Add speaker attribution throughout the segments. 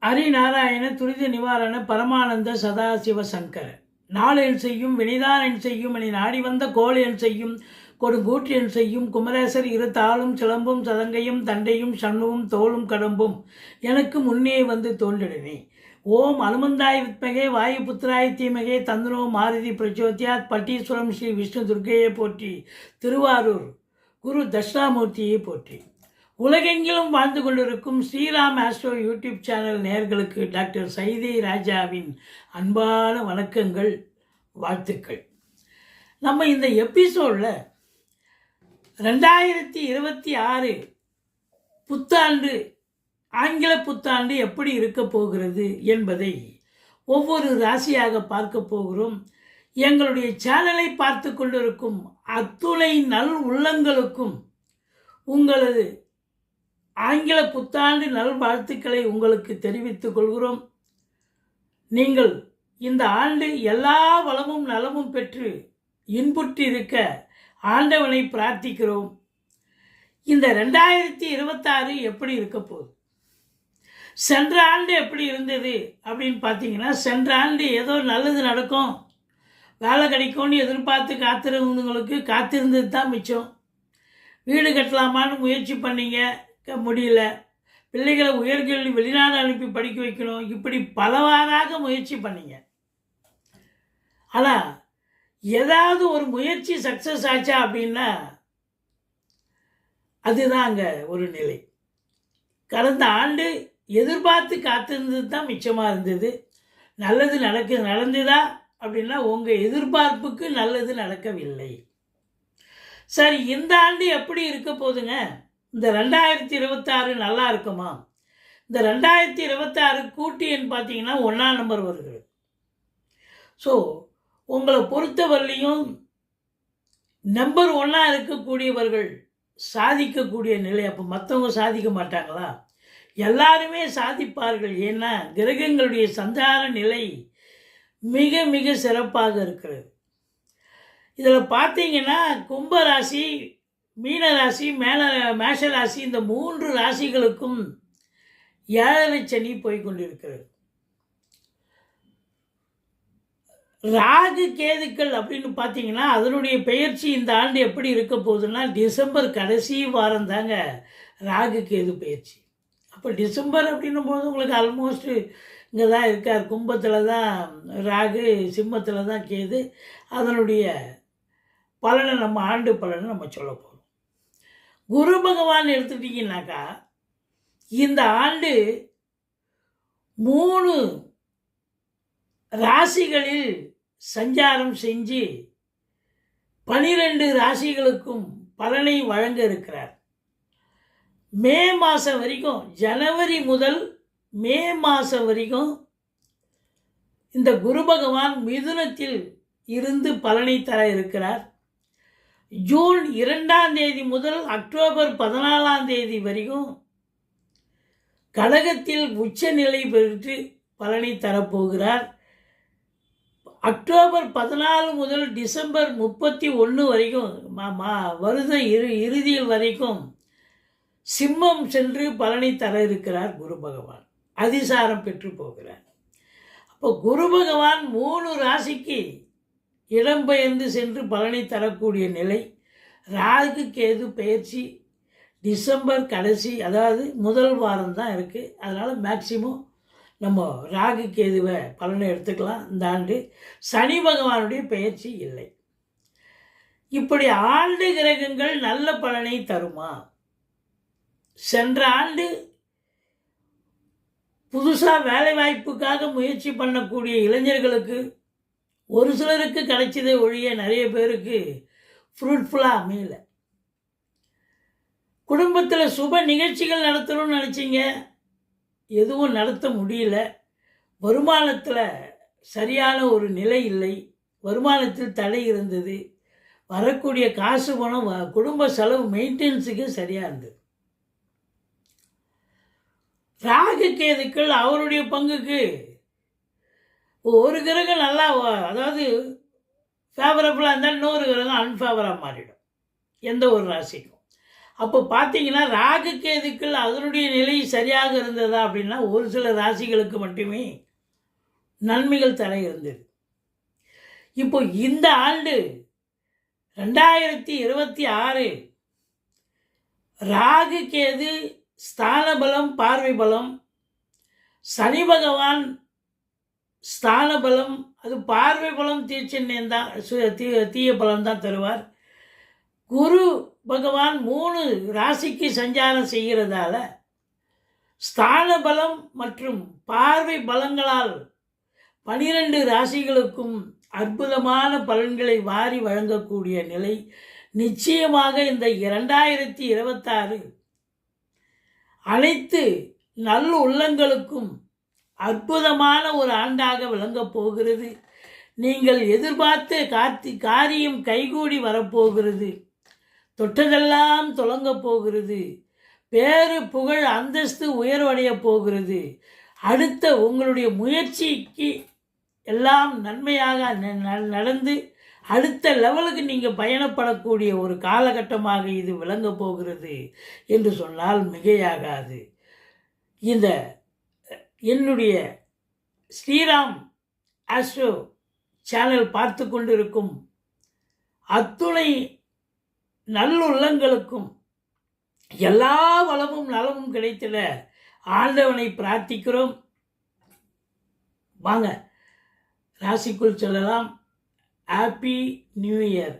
Speaker 1: ஹரிநாராயண துரித நிவாரண பரமானந்த சதாசிவ சங்கர நாளென் செய்யும் வினைதானென் செய்யும் என நாடி வந்த கோளென் செய்யும் கொடுங்கூற்றென் செய்யும் குமரேசர் இரு தாளும் சிலம்பும் சதங்கையும் தண்டையும் சண்மும் தோளும் கடம்பும் எனக்கு முன்னே வந்து தோன்றிடனே. ஓம் அனுமந்தாய் வித்மகே வாயு புத்திராய் தீமகே தந்தனோ மாருதி பிரச்சோத்தியாத் பட்டீஸ்வரம் ஸ்ரீ விஷ்ணு துர்க்கையை போற்றி. திருவாரூர் குரு தட்சிணாமூர்த்தியை போற்றி. உலகெங்கிலும் வாழ்ந்து கொண்டிருக்கும் ஸ்ரீராம் ஆஸ்ட்ரோ யூடியூப் சேனல் நேயர்களுக்கு டாக்டர் சைதை ராஜாவின் அன்பான வணக்கங்கள், வாழ்த்துக்கள். நம்ம இந்த எபிசோடில் 2026 புத்தாண்டு, ஆங்கில புத்தாண்டு எப்படி இருக்க போகிறது என்பதை ஒவ்வொரு ராசியாக பார்க்க போகிறோம். எங்களுடைய சேனலை பார்த்து கொண்டிருக்கும் அத்துணை நல் உள்ளங்களுக்கும் உங்களது ஆங்கில புத்தாண்டு நல்வாழ்த்துக்களை உங்களுக்கு தெரிவித்துக் கொள்கிறோம். நீங்கள் இந்த ஆண்டு எல்லா வளமும் நலமும் பெற்று இன்புற்றிருக்க ஆண்டவனை பிரார்த்திக்கிறோம். இந்த 2026 எப்படி இருக்க போகுது, சென்ற ஆண்டு எப்படி இருந்தது அப்படின்னு பார்த்தீங்கன்னா, சென்ற ஆண்டு ஏதோ நல்லது நடக்கும், வேலை கிடைக்கும்னு எதிர்பார்த்து காத்திருந்தவங்களுக்கு காத்திருந்தது தான் மிச்சம். வீடு கட்டலாமான்னு முயற்சி பண்ணீங்க, முடியல. பிள்ளைகளை உயர்கல்வி வெளிநாடு அனுப்பி படிக்க வைக்கணும், இப்படி பலவாறாக முயற்சி பண்ணீங்க. ஆனால் ஏதாவது ஒரு முயற்சி சக்ஸஸ் ஆச்சா அப்படின்னா அதுதான் அங்கே ஒரு நிலை. கடந்த ஆண்டு எதிர்பார்த்து காத்திருந்தது தான் மிச்சமாக இருந்தது. நல்லது நடந்ததா அப்படின்னா உங்கள் எதிர்பார்ப்புக்கு நல்லது நடக்கவில்லை. சரி, இந்த ஆண்டு எப்படி இருக்க போதுங்க? இந்த 2026 நல்லா இருக்குமா? இந்த 2026 கூட்டு எண் பார்த்தீங்கன்னா 1ஆம் நம்பர் வருகிறது. ஸோ உங்களை பொறுத்தவரையிலையும் நம்பர் 1 இருக்கக்கூடியவர்கள் சாதிக்கக்கூடிய நிலை. அப்போ மற்றவங்க சாதிக்க மாட்டாங்களா? எல்லாருமே சாதிப்பார்கள். ஏன்னா கிரகங்களுடைய சஞ்சார நிலை மிக மிக சிறப்பாக இருக்கிறது. இதில் பார்த்தீங்கன்னா கும்பராசி, மீனராசி, மேஷராசி, இந்த 3 ராசிகளுக்கும் 7 சனி போய்கொண்டிருக்கிறது. ராகு கேதுக்கள் அப்படின்னு பார்த்தீங்கன்னா அதனுடைய பெயர்ச்சி இந்த ஆண்டு எப்படி இருக்க போகுதுன்னா, டிசம்பர் கடைசி வாரம் தாங்க ராகு கேது பயிற்சி. அப்போ டிசம்பர் அப்படின்னும் போது உங்களுக்கு ஆல்மோஸ்ட் இங்கே தான் இருக்கார். கும்பத்தில் தான் ராகு, சிம்மத்தில் தான் கேது. அதனுடைய பலனை நம்ம ஆண்டு பலனை நம்ம சொல்ல போகிறோம். குரு பகவான் எடுத்துட்டிங்கனாக்கா இந்த ஆண்டு 3 ராசிகளில் சஞ்சாரம் செஞ்சு 12 ராசிகளுக்கும் பலனை வழங்க இருக்கிறார். மே மாதம் வரைக்கும், ஜனவரி முதல் மே மாதம் வரைக்கும் இந்த குரு பகவான் மிதுனத்தில் இருந்து பலனை தர இருக்கிறார். ஜூன் 2ஆம் தேதி முதல் அக்டோபர் 14ஆம் தேதி வரைக்கும் கடகத்தில் உச்சநிலை பெற்று பலனை தரப்போகிறார். அக்டோபர் 14 முதல் டிசம்பர் 31 வரைக்கும் வருட இறுதியில் வரைக்கும் சிம்மம் சென்று பலனை தர இருக்கிறார் குரு பகவான். அதிசாரம் பெற்று போகிறார். அப்போ குரு பகவான் 3 ராசிக்கு இடம்பெயர்ந்து சென்று பலனை தரக்கூடிய நிலை. ராகு கேது பயிற்சி டிசம்பர் கடைசி, அதாவது முதல் வாரம் தான் இருக்குது. அதனால் மேக்சிமம் நம்ம ராகு கேதுவை பலனை எடுத்துக்கலாம். இந்த ஆண்டு சனி பகவானுடைய பயிற்சி இல்லை. இப்படி ஆண்டு கிரகங்கள் நல்ல பலனை தருமா? சென்ற ஆண்டு புதுசாக வேலை வாய்ப்புக்காக முயற்சி பண்ணக்கூடிய இளைஞர்களுக்கு ஒரு சிலருக்கு கிடைச்சதே ஒழிய நிறைய பேருக்கு ஃப்ரூட்ஃபுல்லாக அமையல. குடும்பத்தில் சுப நிகழ்ச்சிகள் நடத்தணும்னு நினச்சிங்க, எதுவும் நடத்த முடியல. வருமானத்தில் சரியான ஒரு நிலை இல்லை. வருமானத்தில் தடை இருந்தது. வரக்கூடிய காசு பணம் குடும்ப செலவு மெயின்டெனன்ஸுக்கு சரியாக இருந்தது. ராகு கேதுக்கள் அவருடைய பங்குக்கு ஒரு கிரகம் நல்லா, அதாவது ஃபேவரபுளாக இருந்தால் இன்னொரு கிரகம் அன்ஃபேவராக மாறிடும் எந்த ஒரு ராசிக்கும். அப்போ பார்த்தீங்கன்னா ராகு கேதுக்கள் அதனுடைய நிலை சரியாக இருந்ததா அப்படின்னா ஒரு சில ராசிகளுக்கு மட்டுமே நன்மைகள் தர இருந்தது. இப்போ இந்த ஆண்டு 2026 ராகு கேது ஸ்தான பலம், பார்வை பலம், சனி பகவான் ஸ்தான பலம், அது பார்வை பலம் தீர்ச்சின்னம் தான், தீய பலம் தான் தருவார். குரு பகவான் 3 ராசிக்கு சஞ்சாரம் செய்கிறதால ஸ்தான பலம் மற்றும் பார்வை பலங்களால் 12 ராசிகளுக்கும் அற்புதமான பலன்களை வாரி வழங்கக்கூடிய நிலை நிச்சயமாக இந்த 2026 அனைத்து நல்ல உள்ளங்களுக்கும் அற்புதமான ஒரு ஆண்டாக விளங்கப் போகிறது. நீங்கள் எதிர்பார்த்த காரியம் கைகூடி வரப்போகிறது. தொட்டதெல்லாம் தொடங்கப் போகிறது. பேரு புகழ் அந்தஸ்து உயர்வடைய போகிறது. அடுத்த உங்களுடைய முயற்சிக்கு எல்லாம் நன்மையாக நடந்து அடுத்த லெவலுக்கு நீங்கள் பயணப்படக்கூடிய ஒரு காலகட்டமாக இது விளங்கப் போகிறது என்று சொன்னால் மிகையாகாது. இந்த என்னுடைய ஸ்ரீராம் ஆஸ்ட்ரோ சேனல் பார்த்து கொண்டிருக்கும் அத்துணை நல்லுள்ளங்களுக்கும் எல்லா வளமும் நலமும் கிடைத்திட ஆண்டவனை பிரார்த்திக்கிறோம். வாங்க ராசிக்குள் செல்லலாம். Happy new year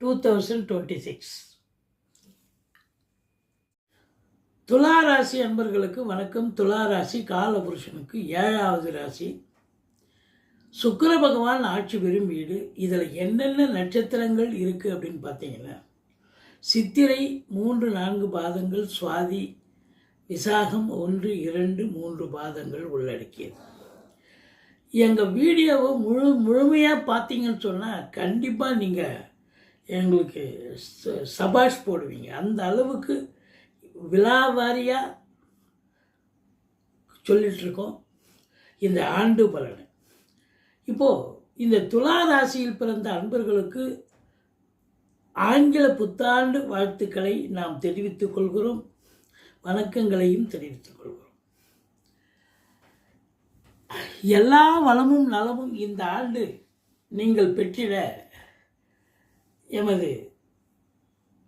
Speaker 1: 2026. துலா ராசி அன்பர்களுக்கு வணக்கம். துலா ராசி காலபுருஷனுக்கு 7வது ராசி. சுக்கிர பகவான் ஆட்சி பெறும் வீடு. இதில் என்னென்ன நட்சத்திரங்கள் இருக்குது அப்படின்னு பார்த்தீங்கன்னா சித்திரை 3-4 பாதங்கள், சுவாதி விசாகம் 1-2-3 பாதங்கள் உள்ளடக்கியது. எங்கள் வீடியோவை முழுமையாக பார்த்தீங்கன்னு சொன்னால் கண்டிப்பாக நீங்கள் எங்களுக்கு சபாஷ் போடுவீங்க. அந்த அளவுக்கு விலாவாரியாக சொல்லிகிட்ருக்கோம் இந்த ஆண்டு பலனை. இப்போது இந்த துலா ராசியில் பிறந்த அன்பர்களுக்கு ஆங்கில புத்தாண்டு வாழ்த்துக்களை நாம் தெரிவித்துக் கொள்கிறோம். வணக்கங்களையும் தெரிவித்துக் கொள்கிறோம். எல்லா வளமும் நலமும் இந்த ஆண்டு நீங்கள் பெற்றிட எமது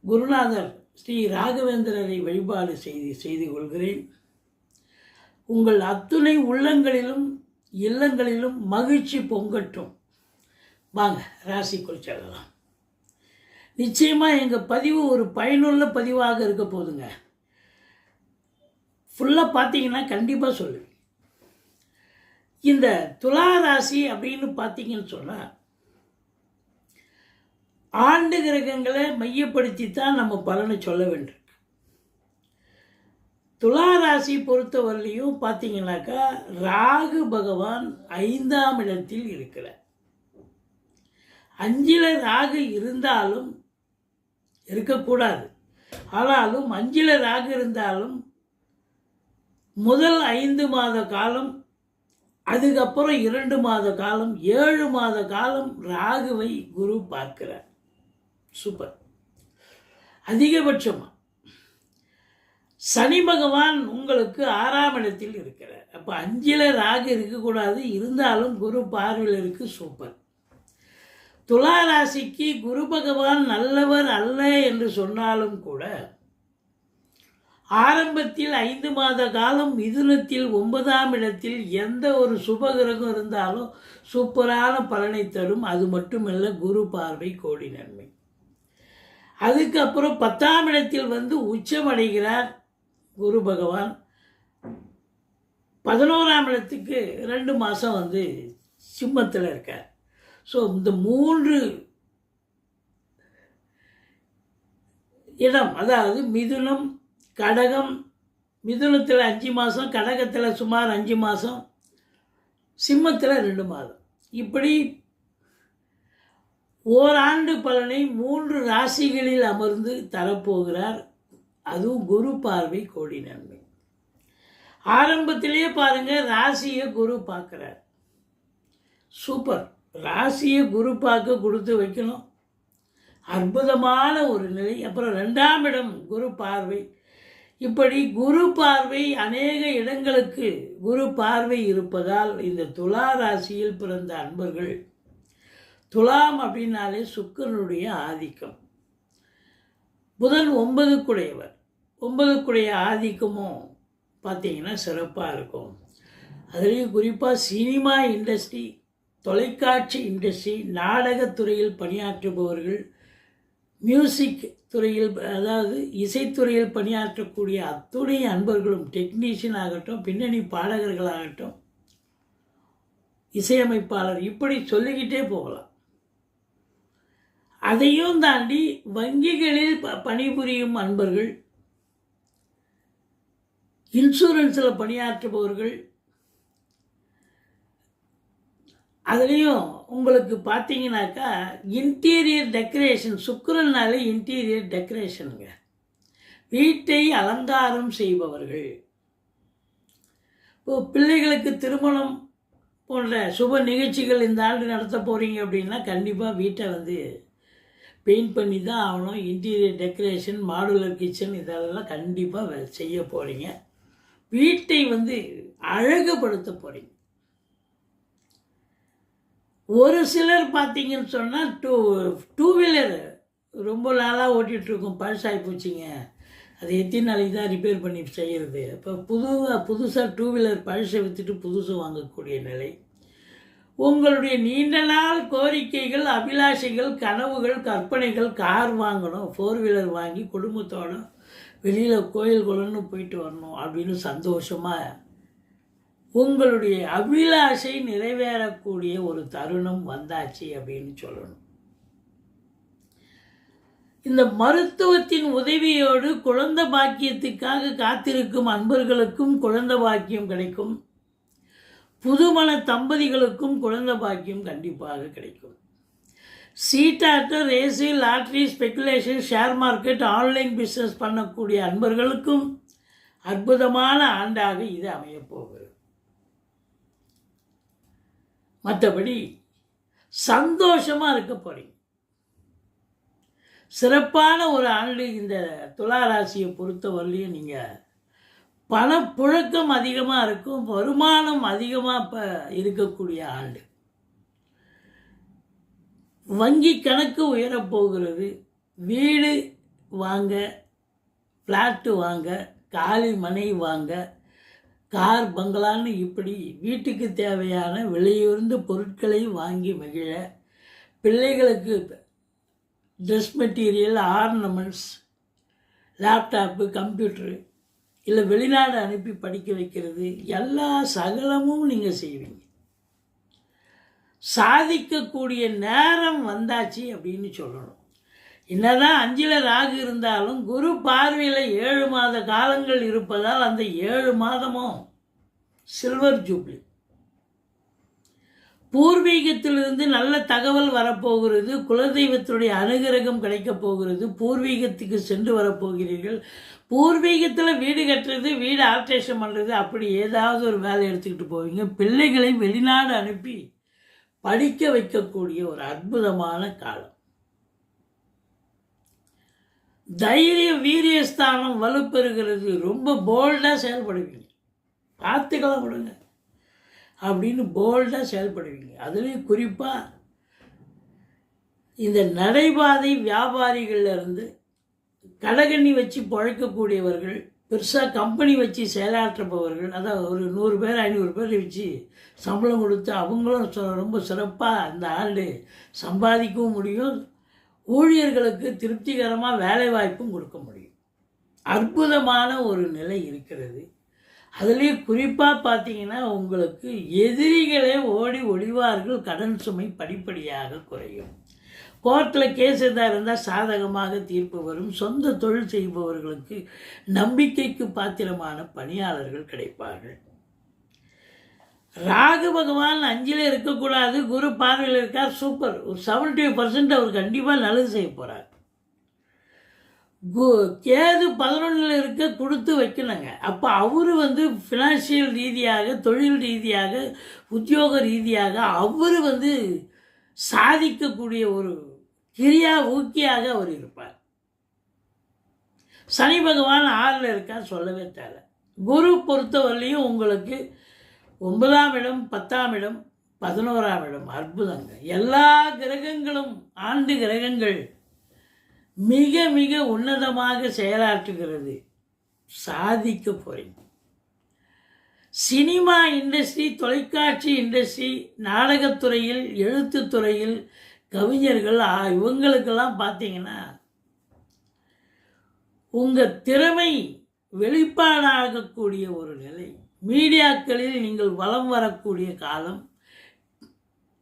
Speaker 1: குருநாதர் ஸ்ரீ ராகவேந்திரரை வழிபாடு செய்து கொள்கிறேன். உங்கள் அத்துணை உள்ளங்களிலும் இல்லங்களிலும் மகிழ்ச்சி பொங்கட்டும். வாங்க ராசிக்குள் செல்லலாம். நிச்சயமாக எங்கள் பதிவு ஒரு பயனுள்ள பதிவாக இருக்க போதுங்க. ஃபுல்லாக பார்த்தீங்கன்னா கண்டிப்பாக சொல்லுவேன். இந்த துலா ராசி அப்படின்னு பார்த்தீங்கன்னு சொன்னால் ஆண்டு கிரகங்களை மையப்படுத்தி தான் நம்ம பலனை சொல்ல வேண்டும். துலா ராசி பொறுத்தவரையிலையும் பார்த்தீங்கன்னாக்கா ராகு பகவான் 5ஆம் இடத்தில் இருக்கிறார். 5ல் ராகு இருந்தாலும் இருக்கக்கூடாது. ஆனாலும் 5ல் ராகு இருந்தாலும் முதல் 5 மாத காலம், அதுக்கப்புறம் 2 மாத காலம், 7 மாத காலம் ராகுவை குரு பார்க்கிறார். சூப்பர். அதிகபட்சமாக சனி பகவான் உங்களுக்கு 6ஆம் இடத்தில் இருக்கிறார். அப்போ 5ல் ராகு இருக்கக்கூடாது, இருந்தாலும் குரு பார்வையில் இருக்கு. சூப்பர். துலா ராசிக்கு குரு பகவான் நல்லவர் அல்ல என்று சொன்னாலும் கூட ஆரம்பத்தில் 5 மாத காலம் மிதுனத்தில் 9ஆம் இடத்தில் எந்த ஒரு சுபகிரகம் இருந்தாலும் சூப்பரான பலனை தரும். அது மட்டுமல்ல, குரு பார்வை கோடி நன்மை. அதுக்கப்புறம் 10ஆம் இடத்தில் வந்து உச்சமடைகிறார் குரு பகவான். 11ஆம் இடத்துக்கு 2 மாதம் வந்து சிம்மத்தில் இருக்கார். ஸோ இந்த 3 இடம், அதாவது மிதுனம், கடகம், மிதுனத்தில் 5 மாதம், கடகத்தில் சுமார் 5 மாதம், சிம்மத்தில் 2 மாதம், இப்படி ஓராண்டு பலனை 3 ராசிகளில் அமர்ந்து தரப்போகிறார். அதுவும் குரு பார்வை கோடி நன்மை. ஆரம்பத்திலேயே பாருங்கள், ராசியை குரு பார்க்குறார். சூப்பர். ராசியை குரு பார்க்க கொடுத்து வைக்கணும். அற்புதமான ஒரு நிலை. அப்புறம் 2ஆம் இடம் குரு பார்வை. இப்படி குரு பார்வை அநேக இடங்களுக்கு குரு பார்வை இருப்பதால் இந்த துலா ராசியில் பிறந்த அன்பர்கள், துலாம் அப்படின்னாலே சுக்கிரனுடைய ஆதிக்கம். புதன் 9க்குடையவர், 9க்குடைய ஆதிக்கமும் பார்த்தீங்கன்னா சிறப்பாக இருக்கும். அதுலேயும் குறிப்பாக சினிமா இண்டஸ்ட்ரி, தொலைக்காட்சி இண்டஸ்ட்ரி, நாடகத்துறையில் பணியாற்றுபவர்கள், மியூசிக் துறையில், அதாவது இசைத்துறையில் பணியாற்றக்கூடிய அத்துணை அன்பர்களும், டெக்னீஷியன் ஆகட்டும், பின்னணி பாடகர்களாகட்டும், இசையமைப்பாளர், இப்படி சொல்லிக்கிட்டே போகலாம். அதையும் தாண்டி வங்கிகளில் பணிபுரியும் அன்பர்கள், இன்சூரன்ஸில் பணியாற்றுபவர்கள், அதுலேயும் உங்களுக்கு பார்த்தீங்கன்னாக்கா இன்டீரியர் டெக்கரேஷன், சுக்கிரனாலே இன்டீரியர் டெக்கரேஷனுங்க, வீட்டை அலங்காரம் செய்பவர்கள், இப்போ பிள்ளைகளுக்கு திருமணம் போன்ற சுப நிகழ்ச்சிகள் இந்த ஆண்டு நடத்த போகிறீங்க அப்படின்னா கண்டிப்பாக வீட்டை வந்து பெயிண்ட் பண்ணி தான் ஆகணும். இன்டீரியர் டெக்கரேஷன், மாடுலர் கிச்சன் இதெல்லாம் கண்டிப்பாக செய்ய போகிறீங்க. வீட்டை வந்து அழகுபடுத்த போகிறீங்க. ஒரு சிலர் பார்த்தீங்கன்னு சொன்னால் டூ வீலர் ரொம்ப நாளாக ஓட்டிகிட்ருக்கோம், பழசாகி போச்சுங்க, அது எத்தனை நாளைக்கு தான் ரிப்பேர் பண்ணி செய்கிறது. இப்போ புதுசாக டூ வீலர் பழசை விற்றுட்டு புதுசு வாங்கக்கூடிய நிலை. உங்களுடைய நீண்ட நாள் கோரிக்கைகள், அபிலாஷைகள், கனவுகள், கற்பனைகள், கார் வாங்கணும், 4 வீலர் வாங்கி குடும்பத்தோடு வெளியில் கோயில் குளம்னு போயிட்டு வரணும் அப்படின்னு சந்தோஷமாக உங்களுடைய அபிலாஷை நிறைவேறக்கூடிய ஒரு தருணம் வந்தாச்சு அப்படின்னு சொல்லணும். இந்த மருத்துவத்தின் உதவியோடு குழந்தை பாக்கியத்துக்காக காத்திருக்கும் அன்பர்களுக்கும் குழந்தை பாக்கியம் கிடைக்கும். புதுமண தம்பதிகளுக்கும் குழந்தை பாக்கியம் கண்டிப்பாக கிடைக்கும். சீட்டாட்டம், race, lottery, speculation, share market, online business பண்ணக்கூடிய அன்பர்களுக்கும் அற்புதமான ஆண்டாக இது அமையப்போகிறது. மற்றபடி சந்தோஷமாக இருக்க போகிறீங்க. சிறப்பான ஒரு ஆண்டு இந்த துலா ராசியை பொறுத்தவரையிலையும். நீங்கள் பணப்புழக்கம் அதிகமாக இருக்கும், வருமானம் அதிகமாக இப்போ இருக்கக்கூடிய ஆண்டு. வங்கி கணக்கு உயரப்போகிறது. வீடு வாங்க, ஃப்ளாட்டு வாங்க, காலி மனை வாங்க, கார், பங்களான்னு இப்படி வீட்டுக்கு தேவையான விலையுயர்ந்த பொருட்களை வாங்கி மகிழ, பிள்ளைகளுக்கு dress material, ornaments, laptop, computer, இல்லை வெளிநாடு அனுப்பி படிக்க வைக்கிறது, எல்லா சகலமும் நீங்கள் செய்வீங்க. சாதிக்கக்கூடிய நேரம் வந்தாச்சு அப்படின்னு சொல்லணும். என்னதான் 5ல் ராகு இருந்தாலும் குரு பார்வையில் 7 மாத காலங்கள் இருப்பதால் அந்த 7 மாதமும் சில்வர் ஜூப்ளி. பூர்வீகத்திலிருந்து நல்ல தகவல் வரப்போகிறது. குலதெய்வத்தினுடைய அனுகிரகம் கிடைக்கப் போகிறது. பூர்வீகத்துக்கு சென்று வரப்போகிறீர்கள். பூர்வீகத்தில் வீடு கட்டுறது, வீடு ஆல்ட்ரேஷன் பண்ணுறது, அப்படி ஏதாவது ஒரு வேலை எடுத்துக்கிட்டு போவீங்க. பிள்ளைகளை வெளிநாடு அனுப்பி படிக்க வைக்கக்கூடிய ஒரு அற்புதமான காலம். தைரிய வீரியஸ்தானம் வலுப்பெறுகிறது. ரொம்ப போல்டாக செயல்படுவீங்க. பார்த்துக்கலாம் விடுங்க அப்படின்னு போல்டாக செயல்படுவீங்க. அதுலேயும் குறிப்பாக இந்த நடைபாதை வியாபாரிகள்லேருந்து கடகண்ணி வச்சு பழைக்கக்கூடியவர்கள், பெருசாக கம்பெனி வச்சு செயலாற்றுபவர்கள், அதாவது ஒரு 100 பேர் 500 பேர் வச்சு சம்பளம் கொடுத்து அவங்களும் ரொம்ப சிறப்பாக அந்த ஆண்டு சம்பாதிக்கவும் முடியும். ஊழியர்களுக்கு திருப்திகரமாக வேலை வாய்ப்பும் கொடுக்க முடியும். அற்புதமான ஒரு நிலை இருக்கிறது. அதுலேயும் குறிப்பாக பார்த்தீங்கன்னா உங்களுக்கு எதிரிகளே ஓடி ஒளிவார்கள். கடன் சுமை படிப்படியாக குறையும். கோர்ட்டில் கேஸ் எதாக இருந்தால் சாதகமாக தீர்ப்பு வரும். சொந்த தொழில் செய்பவர்களுக்கு நம்பிக்கைக்கு பாத்திரமான பணியாளர்கள் கிடைப்பார்கள். ராகு பகவான் 5ல் இருக்கக்கூடாது, குரு பார்வையில் இருக்கார். சூப்பர். ஒரு 70% அவர் கண்டிப்பாக நல்லது செய்ய போகிறார். கேது 11ல் இருக்க கொடுத்து வைக்கணுங்க. அப்போ அவர் ஃபினான்ஷியல் ரீதியாக, தொழில் ரீதியாக, உத்தியோக ரீதியாக அவர் சாதிக்கக்கூடிய ஒரு கிரியா ஊக்கியாக அவர் இருப்பார். சனி பகவான் 6ல் இருக்கா, சொல்லவே தேவை. குரு பொறுத்தவரையிலையும் உங்களுக்கு 9ஆம் இடம், 10ஆம் இடம், 11ஆம் இடம் அற்புதங்க. எல்லா கிரகங்களும், ஆண்டு கிரகங்கள் மிக மிக உன்னதமாக செயலாற்றுகிறது. சாதிக்க போறீங்க. சினிமா இண்டஸ்ட்ரி, தொலைக்காட்சி இண்டஸ்ட்ரி, நாடகத்துறையில், எழுத்துத்துறையில், கவிஞர்கள் இவங்களுக்கெல்லாம் பார்த்தீங்கன்னா உங்கள் திறமை வெளிப்பாடாகக்கூடிய ஒரு நிலை. மீடியாக்களில் நீங்கள் வலம் வரக்கூடிய காலம்.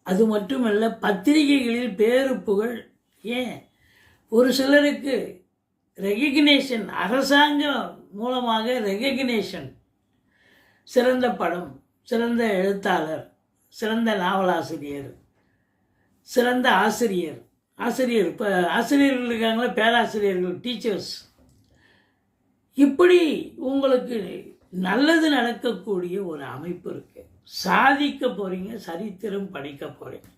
Speaker 1: அது மட்டுமல்ல, பத்திரிகைகளில் பேரு புகழ். ஏன் ஒரு சிலருக்கு ரெகக்னேஷன், அரசாங்கம் மூலமாக ரெகக்னேஷன். சிறந்த படம், சிறந்த எழுத்தாளர், சிறந்த நாவலாசிரியர், சிறந்த ஆசிரியர். இப்போ ஆசிரியர்கள் இருக்காங்களா, பேராசிரியர்கள், டீச்சர்ஸ். இப்படி உங்களுக்கு நல்லது நடக்கக்கூடிய ஒரு அமைப்பு இருக்குது. சாதிக்க போகிறீங்க, சரித்திரம் படிக்க போகிறீங்க.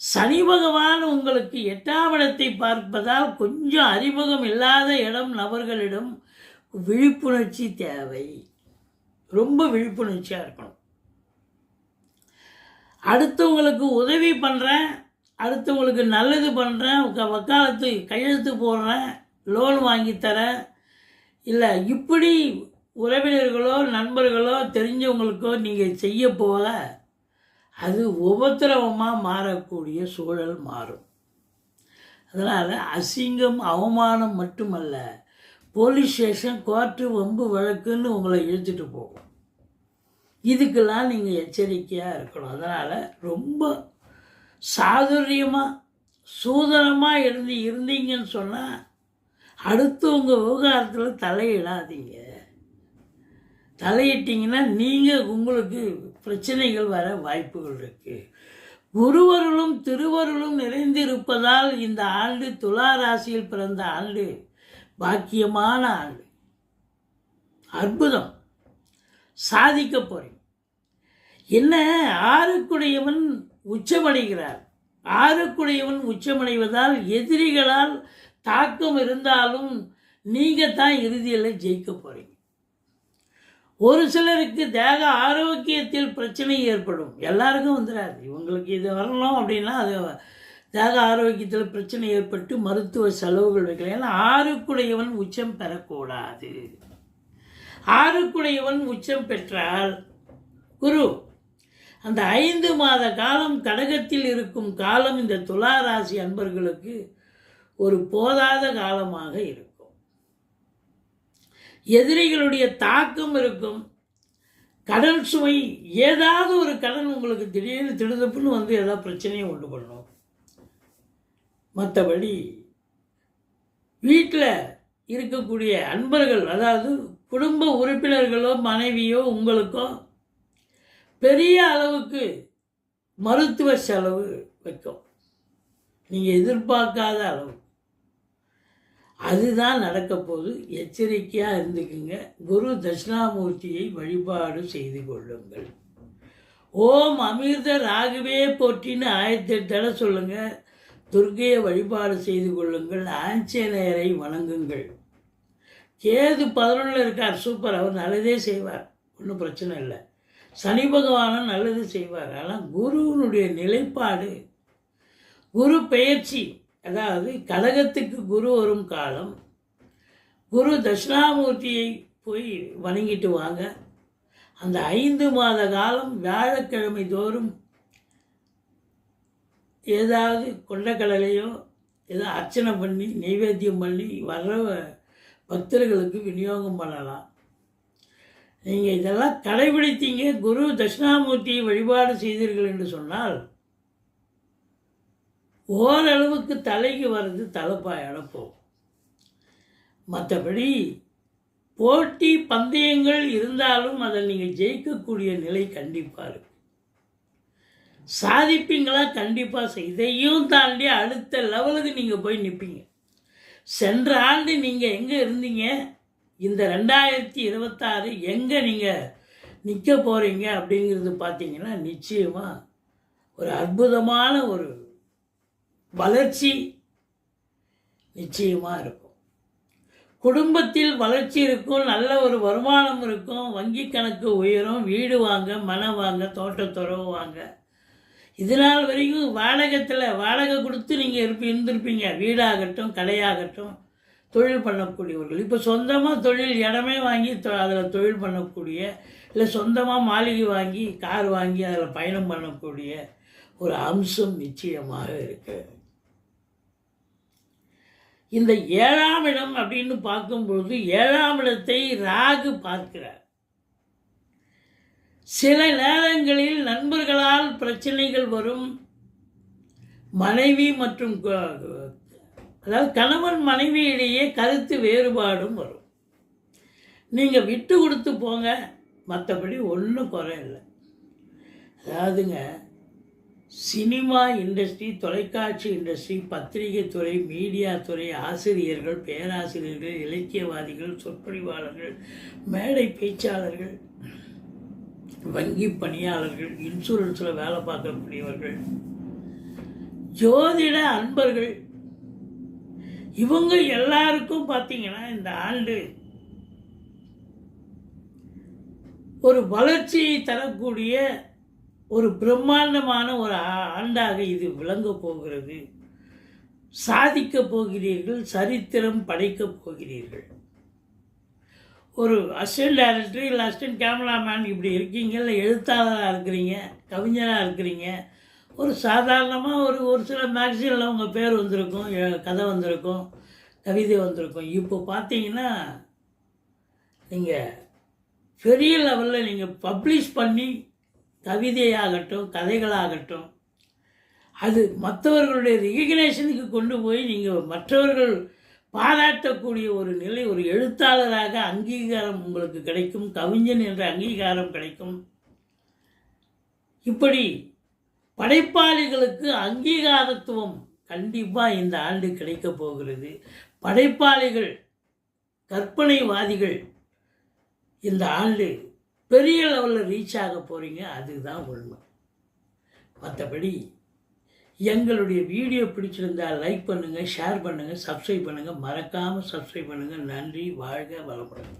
Speaker 1: சனி பகவான் உங்களுக்கு 8ஆம் இடத்தை பார்ப்பதால் கொஞ்சம் அறிமுகம் இல்லாத இடம் நபர்களிடம் விழிப்புணர்ச்சி தேவை. ரொம்ப விழிப்புணர்ச்சியாக இருக்கணும். அடுத்தவங்களுக்கு உதவி பண்ணுறேன், அடுத்தவங்களுக்கு நல்லது பண்ணுறேன், வக்காலத்து கையெழுத்து போடுறேன், லோன் வாங்கித்தரேன், இல்லை இப்படி உறவினர்களோ நண்பர்களோ தெரிஞ்சவங்களுக்கோ நீங்கள் செய்ய போக அது உபத்திரவமாக மாறக்கூடிய சூழல் மாறும். அதனால் அசிங்கம், அவமானம் மட்டுமல்ல, போலீஸ் ஸ்டேஷன், கோர்ட்டு, வம்பு வழக்குன்னு உங்களை இழுத்துட்டு போகும். இதுக்கெல்லாம் நீங்கள் எச்சரிக்கையாக இருக்கணும். அதனால் ரொம்ப சாதுரியமாக சூதனமாக இருந்தீங்கன்னு சொன்னால் அடுத்தவங்க விவகாரத்தில் தலையிடாதீங்க. தலையிட்டிங்கன்னா நீங்கள் உங்களுக்கு பிரச்சனைகள் வர வாய்ப்புகள் இருக்குது. குருவருளும் திருவருளும் நிறைந்திருப்பதால் இந்த ஆண்டு துலா ராசியில் பிறந்த ஆண்டு பாக்கியமான ஆண்டு. அற்புதம். சாதிக்க போகிறீங்க. என்ன, 6க்குடையவன் உச்சமடைகிறார். 6க்குடையவன் உச்சமடைவதால் எதிரிகளால் தாக்கம் இருந்தாலும் நீங்கள் தான் இறுதியில் ஜெயிக்க போகிறீங்க. ஒரு சிலருக்கு தேக ஆரோக்கியத்தில் பிரச்சனை ஏற்படும். எல்லாருக்கும் வந்துடாது. இவங்களுக்கு இது வரணும் அப்படின்னா அது தேக ஆரோக்கியத்தில் பிரச்சனை ஏற்பட்டு மருத்துவ செலவுகள் வைக்கலாம். ஏன்னா 6க்குடையவன் உச்சம் பெறக்கூடாது. 6க்குடையவன் உச்சம் பெற்றால் குரு அந்த 5 மாத காலம் கடகத்தில் இருக்கும் காலம் இந்த துலா ராசி அன்பர்களுக்கு ஒரு போதாத காலமாக இருக்கும். எதிரிகளுடைய தாக்கம் இருக்கும். கடன் சுமை, ஏதாவது ஒரு கடன் உங்களுக்கு திடீர்னு திடுதப்புன்னு வந்து ஏதாவது பிரச்சனையை உண்டு பண்ணணும். மற்றபடி வீட்டில் இருக்கக்கூடிய அன்பர்கள், அதாவது குடும்ப உறுப்பினர்களோ மனைவியோ உங்களுக்கோ பெரிய அளவுக்கு மருத்துவ செலவு வைக்கும். நீங்கள் எதிர்பார்க்காத அளவு அதுதான் நடக்க போது. எச்சரிக்கையாக இருந்துக்குங்க. குரு தட்சிணாமூர்த்தியை வழிபாடு செய்து கொள்ளுங்கள். ஓம் அமிர்த ராகவே போற்றின்னு 1008 தடவை சொல்லுங்கள். துர்க்கையை வழிபாடு செய்து கொள்ளுங்கள். ஆஞ்சநேயரை வணங்குங்கள். கேது 11ல் இருக்கார், சூப்பர். அவர் நல்லதே செய்வார், ஒன்றும் பிரச்சனை இல்லை. சனி பகவானும் நல்லது செய்வார். ஆனால் குருவினுடைய நிலைப்பாடு, குரு பெயர்ச்சி, அதாவது கடகத்துக்கு குரு வரும் காலம். குரு தட்சிணாமூர்த்தியை போய் வணங்கிட்டு வாங்க. அந்த 5 மாத காலம் வியாழக்கிழமை தோறும் ஏதாவது கொண்டக்கடலையோ ஏதோ அர்ச்சனை பண்ணி நைவேத்தியம் பண்ணி வர்ற பக்தர்களுக்கு விநியோகம் பண்ணலாம். நீங்கள் இதெல்லாம் கடைபிடித்தீங்க, குரு தட்சிணாமூர்த்தியை வழிபாடு செய்தீர்கள் என்று சொன்னால் ஓரளவுக்கு தலைக்கு வர்றது தலைப்பாயோட போகும். மற்றபடி போட்டி பந்தயங்கள் இருந்தாலும் அதை நீங்கள் ஜெயிக்கக்கூடிய நிலை கண்டிப்பாக இருக்கு. சாதிப்பீங்களா? கண்டிப்பாக. இதையும் தாண்டி அடுத்த லெவலுக்கு நீங்கள் போய் நிற்பீங்க. சென்ற ஆண்டு நீங்கள் எங்கே இருந்தீங்க, இந்த 2026 எங்கே நீங்கள் நிற்க போகிறீங்க அப்படிங்கிறது பார்த்தீங்கன்னா நிச்சயமாக ஒரு அற்புதமான ஒரு வளர்ச்சி நிச்சயமாக இருக்கும். குடும்பத்தில் வளர்ச்சி இருக்கும், நல்ல ஒரு வருமானம் இருக்கும், வங்கி கணக்கு உயரும், வீடு வாங்க, மனம் வாங்க, தோட்டத்துறவு வாங்க. இது நாள் வரைக்கும் வாடகை கொடுத்து நீங்கள் இருந்திருப்பீங்க. வீடாகட்டும், கடையாகட்டும், தொழில் பண்ணக்கூடியவர்கள் இப்போ சொந்தமாக தொழில் இடமே வாங்கி அதில் தொழில் பண்ணக்கூடிய, இல்லை சொந்தமாக மாளிகை வாங்கி கார் வாங்கி அதில் பயணம் பண்ணக்கூடிய ஒரு அம்சம் நிச்சயமாக இருக்குது. இந்த 7ஆம் இடம் அப்படின்னு பார்க்கும்பொழுது 7ஆம் இடத்தை ராகு பார்க்கிறார். சில நேரங்களில் நண்பர்களால் பிரச்சனைகள் வரும். மனைவி மற்றும் அதாவது கணவன் மனைவியிடையே கருத்து வேறுபாடும் வரும். நீங்கள் விட்டு கொடுத்து போங்க, மற்றபடி ஒன்றும் குறை இல்லை. அதாவதுங்க, சினிமா இண்டஸ்ட்ரி, தொலைக்காட்சி இண்டஸ்ட்ரி, பத்திரிகை துறை, மீடியா துறை, ஆசிரியர்கள், பேராசிரியர்கள், இலக்கியவாதிகள், சொற்பொழிவாளர்கள், மேடை பேச்சாளர்கள், வங்கி பணியாளர்கள், இன்சூரன்ஸில் வேலை பார்க்கக்கூடியவர்கள், ஜோதிட அன்பர்கள், இவங்க எல்லாருக்கும் பார்த்தீங்கன்னா இந்த ஆண்டு ஒரு வளர்ச்சியை தரக்கூடிய ஒரு பிரம்மாண்டமான ஒரு ஆண்டாக இது விளங்கப் போகிறது. சாதிக்கப் போகிறீர்கள், சரித்திரம் படைக்கப் போகிறீர்கள். ஒரு அசிஸ்டன்ட் டைரக்டர் இல்லை அசிஸ்டன்ட் கேமராமேன் இப்படி இருக்கீங்க, இல்லை எழுத்தாளராக இருக்கிறீங்க, கவிஞராக இருக்கிறீங்க, ஒரு சாதாரணமாக ஒரு சில மேக்சினில் உங்கள் பேர் வந்திருக்கும், கதை வந்திருக்கும், கவிதை வந்திருக்கும். இப்போ பார்த்தீங்கன்னா நீங்கள் பெரிய லெவலில் நீங்கள் பப்ளிஷ் பண்ணி கவிதையாகட்டும், கதைகளாகட்டும், அது மற்றவர்களுடைய ரெகக்னேஷனுக்கு கொண்டு போய் நீங்கள் மற்றவர்கள் பாராட்டக்கூடிய ஒரு நிலை, ஒரு எழுத்தாளராக அங்கீகாரம் உங்களுக்கு கிடைக்கும், கவிஞன் என்ற அங்கீகாரம் கிடைக்கும். இப்படி படைப்பாளிகளுக்கு அங்கீகாரத்துவம் கண்டிப்பாக இந்த ஆண்டு கிடைக்கப் போகிறது. படைப்பாளிகள், கற்பனைவாதிகள் இந்த ஆண்டு பெரிய லெவலில் ரீச் ஆக போகிறீங்க. அதுதான் உண்மை. மற்றபடி எங்களுடைய வீடியோ பிடிச்சிருந்தால் லைக் பண்ணுங்கள், ஷேர் பண்ணுங்கள், சப்ஸ்கிரைப் பண்ணுங்கள். மறக்காமல் சப்ஸ்கிரைப் பண்ணுங்கள். நன்றி. வாழ்க வளமுடன்.